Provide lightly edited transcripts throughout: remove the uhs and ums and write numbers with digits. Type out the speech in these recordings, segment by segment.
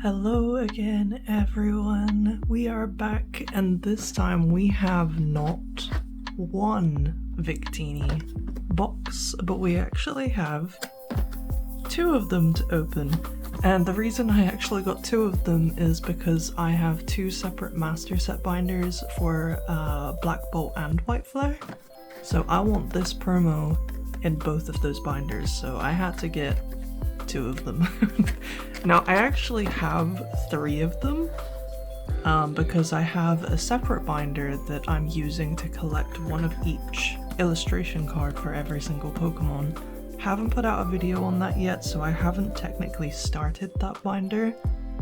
Hello again, everyone. We are back, and this time we have not one Victini box, but we actually have two of them to open. And the reason I actually got two of them is because I have two separate master set binders for Black Bolt and White Flare. So I want this promo in both of those binders, so I had to get two of them. Now I actually have three of them because I have a separate binder that I'm using to collect one of each illustration card for every single Pokemon. Haven't put out a video on that yet, so I haven't technically started that binder,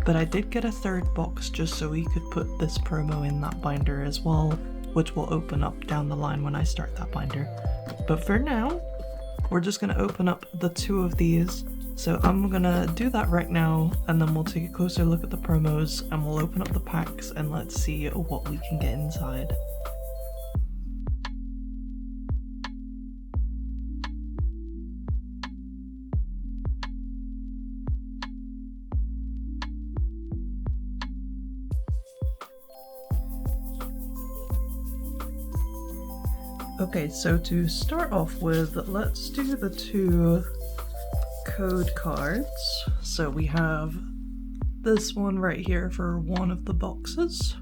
but I did get a third box just so we could put this promo in that binder as well, which will open up down the line when I start that binder. But for now, we're just going to open up the two of these. So I'm gonna do that right now, and then we'll take a closer look at the promos, and we'll open up the packs, and let's see what we can get inside. Okay, so to start off with, let's do the two code cards. So we have this one right here for one of the boxes.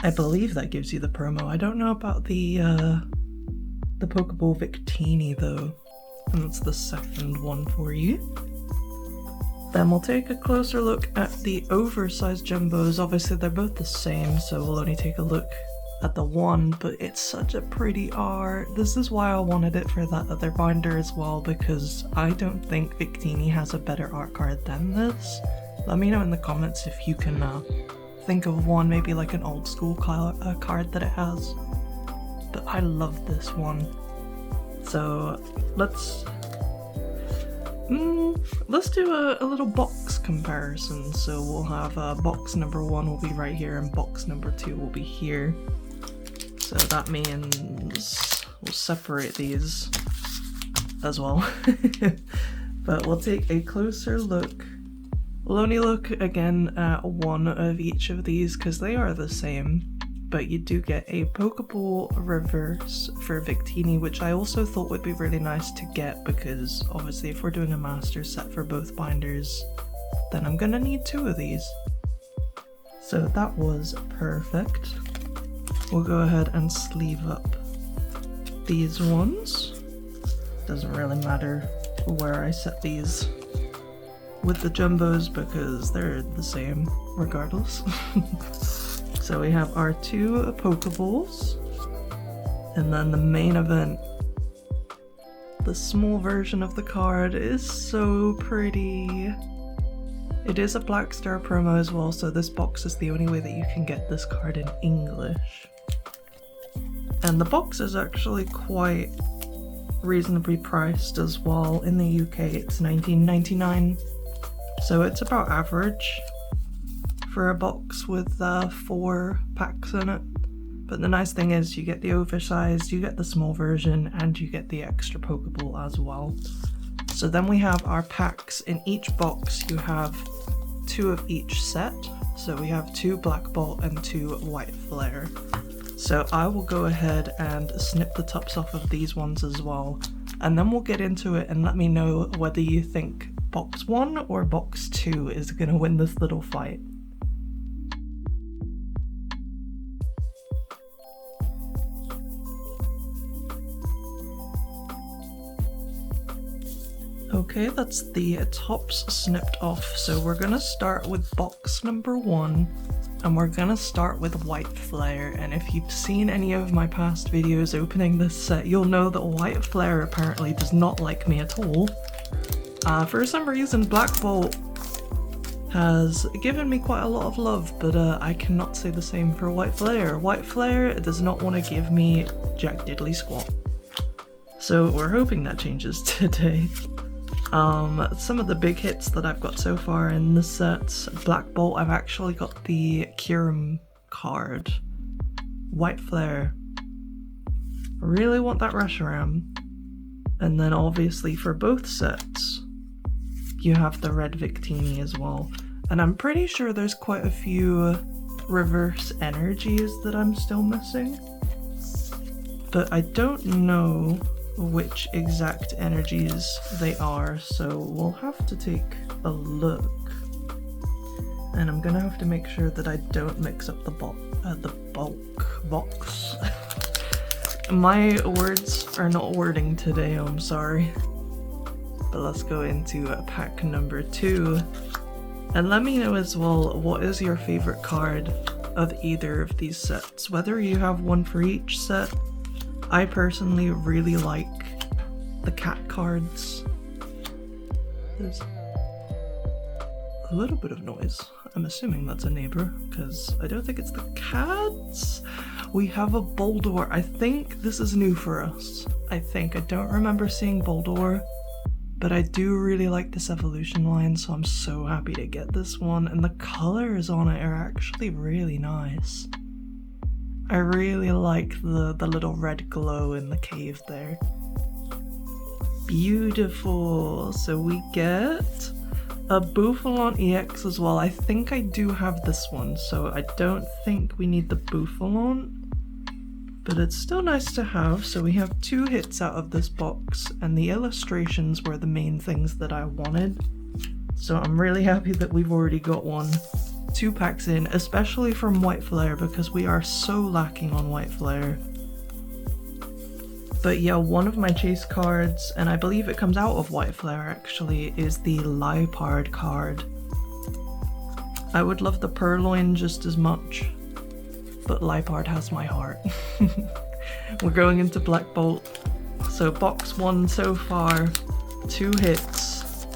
I believe that gives you the promo. I don't know about the TWO Victini though, and that's the second one for you. Then we'll take a closer look at the oversized jumbos. Obviously they're both the same, so we'll only take a look at the one, but it's such a pretty art. This is why I wanted it for that other binder as well, because I don't think Victini has a better art card than this. Let me know in the comments if you can think of one, maybe like an old school card that it has. But I love this one. So let's do a little box comparison. So we'll have box number 1 will be right here and box number 2 will be here. So that means we'll separate these as well. But we'll take a closer look. We'll only look again at one of each of these because they are the same, but you do get a Pokeball reverse for Victini, which I also thought would be really nice to get because obviously if we're doing a master set for both binders, then I'm gonna need two of these. So that was perfect. We'll go ahead and sleeve up these ones. Doesn't really matter where I set these with the jumbos because they're the same regardless. So we have our two Pokeballs, and then the main event. The small version of the card is so pretty. It is a Black Star promo as well, so this box is the only way that you can get this card in English. And the box is actually quite reasonably priced as well. In the UK it's $19.99, so it's about average for a box with 4 packs in it. But the nice thing is you get the oversized, you get the small version, and you get the extra Pokeball as well. So then we have our packs. In each box you have 2 of each set. So we have 2 Black Bolt and 2 White Flare. So I will go ahead and snip the tops off of these ones as well, and then we'll get into it and let me know whether you think box 1 or box 2 is going to win this little fight. Okay, that's the tops snipped off, so we're gonna start with box number 1, and we're gonna start with White Flare. And if you've seen any of my past videos opening this set, you'll know that White Flare apparently does not like me at all. For some reason, Black Bolt has given me quite a lot of love, but I cannot say the same for White Flare. White Flare does not want to give me jack diddly squat. So we're hoping that changes today. Some of the big hits that I've got so far in the set: Black Bolt, I've actually got the Kyurem card. White Flare, really want that Reshiram. And then obviously for both sets, you have the red Victini as well. And I'm pretty sure there's quite a few reverse energies that I'm still missing. But I don't know which exact energies they are, so we'll have to take a look. And I'm gonna have to make sure that I don't mix up the bulk box. My words are not wording today, I'm sorry. But let's go into pack number 2. And let me know as well, what is your favorite card of either of these sets? Whether you have one for each set. I personally really like the cat cards. There's a little bit of noise. I'm assuming that's a neighbor, because I don't think it's the cats. We have a Boldor. I think this is new for us. I don't remember seeing Boldor, but I do really like this evolution line, so I'm so happy to get this one. And the colors on it are actually really nice. I really like the little red glow in the cave there. Beautiful. So we get a Bouffalon EX as well. I think I do have this one, so I don't think we need the Bouffalon. But it's still nice to have. So we have 2 hits out of this box, and the illustrations were the main things that I wanted. So I'm really happy that we've already got one. 2 packs in, especially from White Flare, because we are so lacking on White Flare. But yeah, one of my chase cards, and I believe it comes out of White Flare actually, is the Liepard card. I would love the Purloin just as much, but Liepard has my heart. We're going into Black Bolt. So box 1 so far, 2 hits.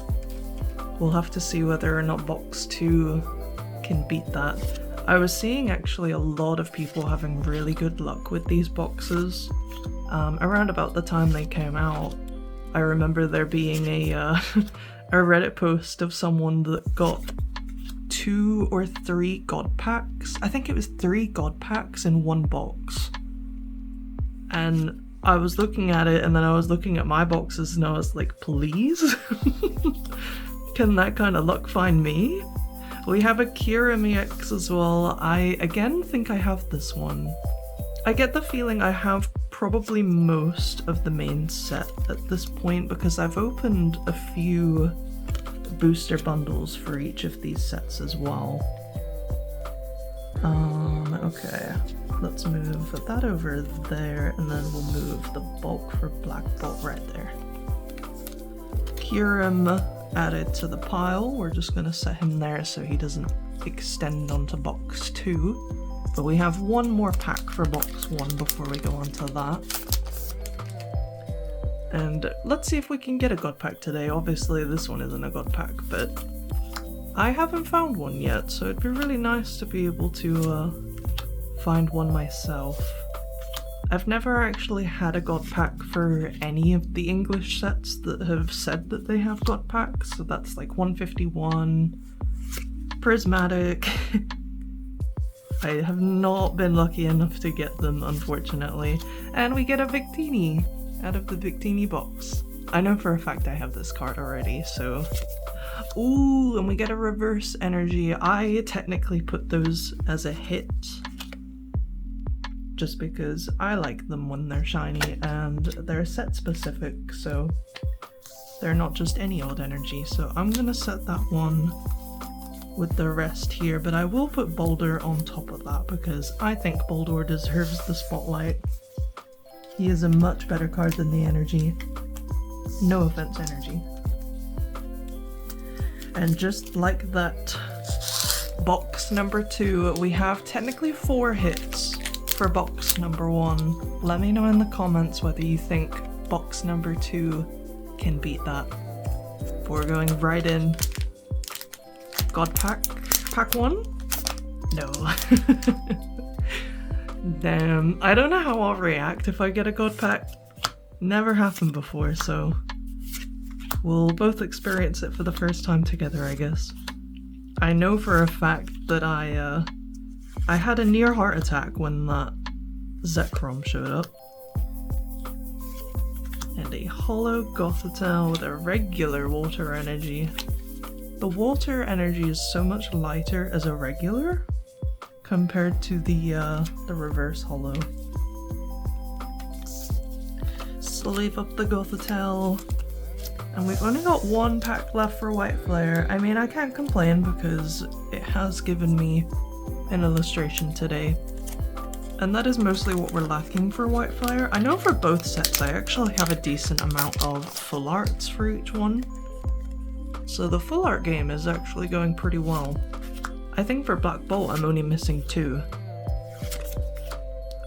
We'll have to see whether or not box 2 can beat that. I was seeing actually a lot of people having really good luck with these boxes. Around about the time they came out, I remember there being a Reddit post of someone that got 2 or 3 god packs. I think it was 3 god packs in one box. And I was looking at it, and then I was looking at my boxes, and I was like, please? Can that kind of luck find me? We have a Kyurem EX as well. I again think I have this one. I get the feeling I have probably most of the main set at this point, because I've opened a few booster bundles for each of these sets as well. Okay, let's move that over there, and then we'll move the bulk for Black Bolt right there. Kyurem added to the pile. We're just going to set him there so he doesn't extend onto box 2. But we have one more pack for box 1 before we go on to that. And let's see if we can get a god pack today. Obviously this one isn't a god pack, but I haven't found one yet, so it'd be really nice to be able to find one myself. I've never actually had a god pack for any of the English sets that have said that they have god packs, so that's like 151, Prismatic. I have not been lucky enough to get them, unfortunately. And we get a Victini out of the Victini box. I know for a fact I have this card already, so... Ooh, and we get a reverse energy. I technically put those as a hit, just because I like them when they're shiny, and they're set specific, so they're not just any old energy. So I'm gonna set that one with the rest here, but I will put Boulder on top of that because I think Boulder deserves the spotlight. He is a much better card than the energy. No offense, energy. And just like that, box number 2, we have technically 4 hits for box number 1. Let me know in the comments whether you think box number 2 can beat that. We're going right in. God pack? Pack 1? No. Damn, I don't know how I'll react if I get a god pack. Never happened before, so we'll both experience it for the first time together, I guess. I know for a fact that I had a near heart attack when that Zekrom showed up. And a hollow Gothitelle with a regular water energy. The water energy is so much lighter as a regular compared to the reverse holo. Sleeve up the Gothitelle. And we've only got one pack left for White Flare. I mean, I can't complain because it has given me an illustration today. And that is mostly what we're lacking for White Flare. I know for both sets I actually have a decent amount of full arts for each one. So the full art game is actually going pretty well. I think for Black Bolt I'm only missing 2.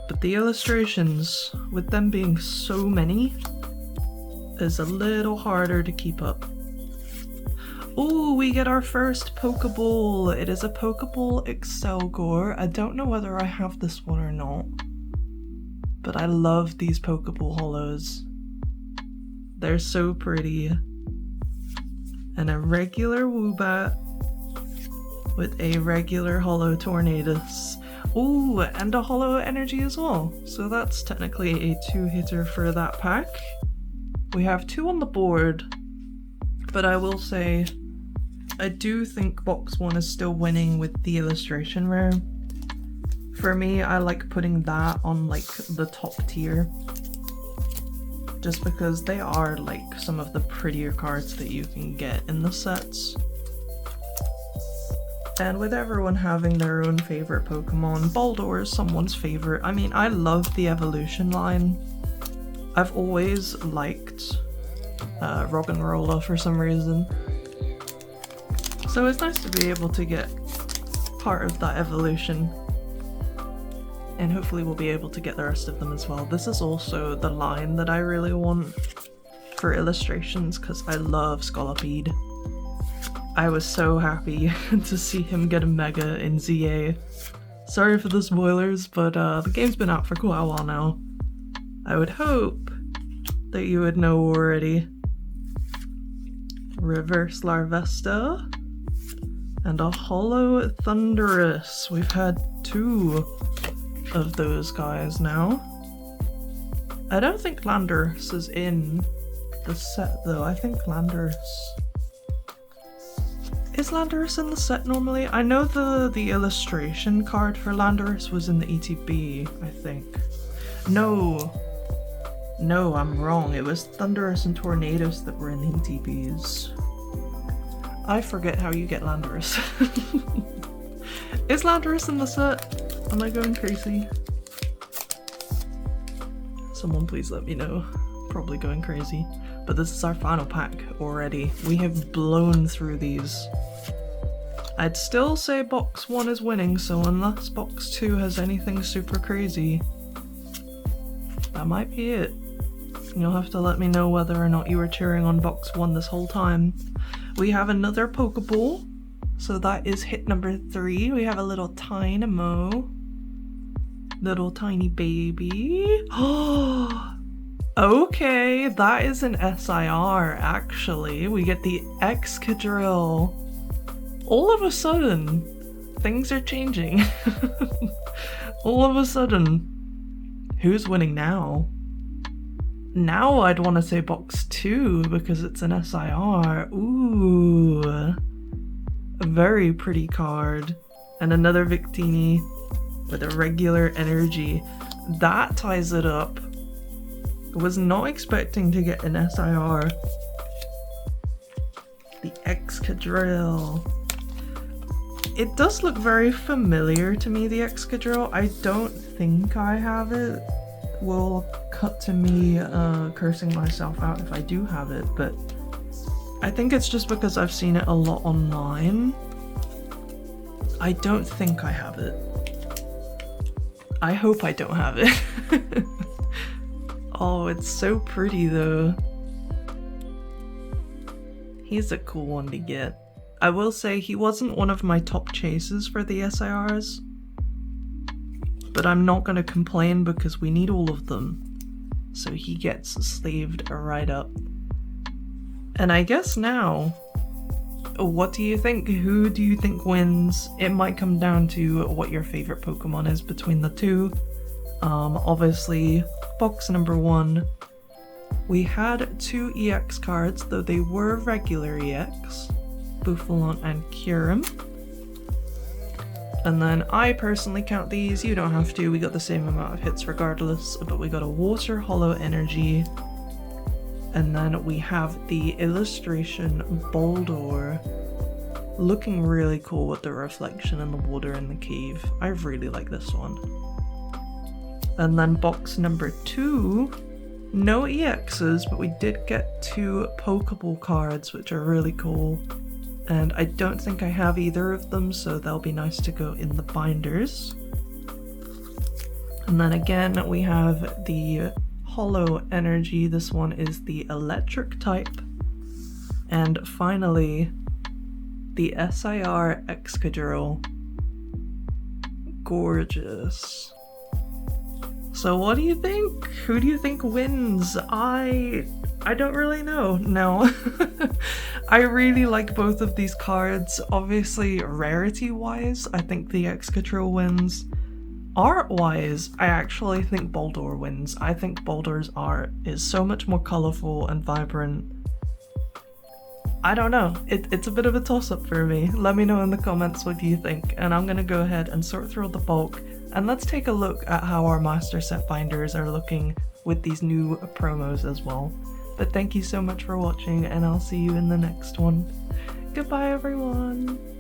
But the illustrations, with them being so many, is a little harder to keep up. Ooh, we get our first Pokeball! It is a Pokeball Excelgor. I don't know whether I have this one or not, but I love these Pokeball holos. They're so pretty. And a regular Woobat with a regular holo Tornadus. Ooh, and a holo energy as well. So that's technically a 2-hitter for that pack. We have 2 on the board, but I will say I do think box 1 is still winning with the illustration rare. For me, I like putting that on like the top tier, just because they are like some of the prettier cards that you can get in the sets. And with everyone having their own favorite Pokemon, Baldor is someone's favorite. I mean, I love the evolution line. I've always liked Roggenrola for some reason. So it's nice to be able to get part of that evolution. And hopefully we'll be able to get the rest of them as well. This is also the line that I really want for illustrations because I love Scolipede. I was so happy to see him get a Mega in ZA. Sorry for the spoilers, but the game's been out for quite a while now. I would hope that you would know already. Reverse Larvesta. And a holo Thundurus. We've had 2 of those guys now. I don't think Landorus is in the set though. I think Landorus... Is Landorus in the set normally? I know the illustration card for Landorus was in the ETB, I think. No, I'm wrong. It was Thundurus and Tornadus that were in the ETBs. I forget how you get Landorus. Is Landorus in the set? Am I going crazy? Someone please let me know. Probably going crazy. But this is our final pack already. We have blown through these. I'd still say box 1 is winning, so unless box 2 has anything super crazy, that might be it. You'll have to let me know whether or not you were cheering on box 1 this whole time. We have another Pokeball, so that is hit number 3. We have a little Tynamo. Little tiny baby. Oh! Okay, that is an SIR, actually. We get the Excadrill. All of a sudden, things are changing. All of a sudden, who's winning now? Now I'd want to say box 2 because it's an SIR. Ooh, a very pretty card. And another Victini with a regular energy. That ties it up. Was not expecting to get an SIR. The Excadrill. It does look very familiar to me, the Excadrill. I don't think I have it. Will cut to me cursing myself out if I do have it, but I think it's just because I've seen it a lot online. I don't think I have it. I hope I don't have it. Oh, it's so pretty though. He's a cool one to get. I will say he wasn't one of my top chases for the SIRs, but I'm not going to complain because we need all of them. So he gets sleeved right up. And I guess now, what do you think? Who do you think wins? It might come down to what your favorite Pokemon is between the two. Obviously, box number 1, we had 2 EX cards, though they were regular EX. Buffalon, and Kyurem. And then I personally count these, you don't have to, we got the same amount of hits regardless, but we got a Water Hollow Energy. And then we have the Illustration Boldor, looking really cool with the reflection in the water in the cave. I really like this one. And then box number 2, no EXs, but we did get 2 Pokeball cards, which are really cool. And I don't think I have either of them, so they'll be nice to go in the binders. And then again, we have the Hollow Energy. This one is the Electric type. And finally, the SIR Excadrill. Gorgeous. So what do you think? Who do you think wins? I don't really know. No. I really like both of these cards. Obviously, rarity-wise, I think the Excadrill wins. Art-wise, I actually think Boldor wins. I think Boldor's art is so much more colourful and vibrant. I don't know. It's a bit of a toss-up for me. Let me know in the comments what you think, and I'm gonna go ahead and sort through the bulk, and let's take a look at how our master set binders are looking with these new promos as well. But thank you so much for watching, and I'll see you in the next one. Goodbye, everyone!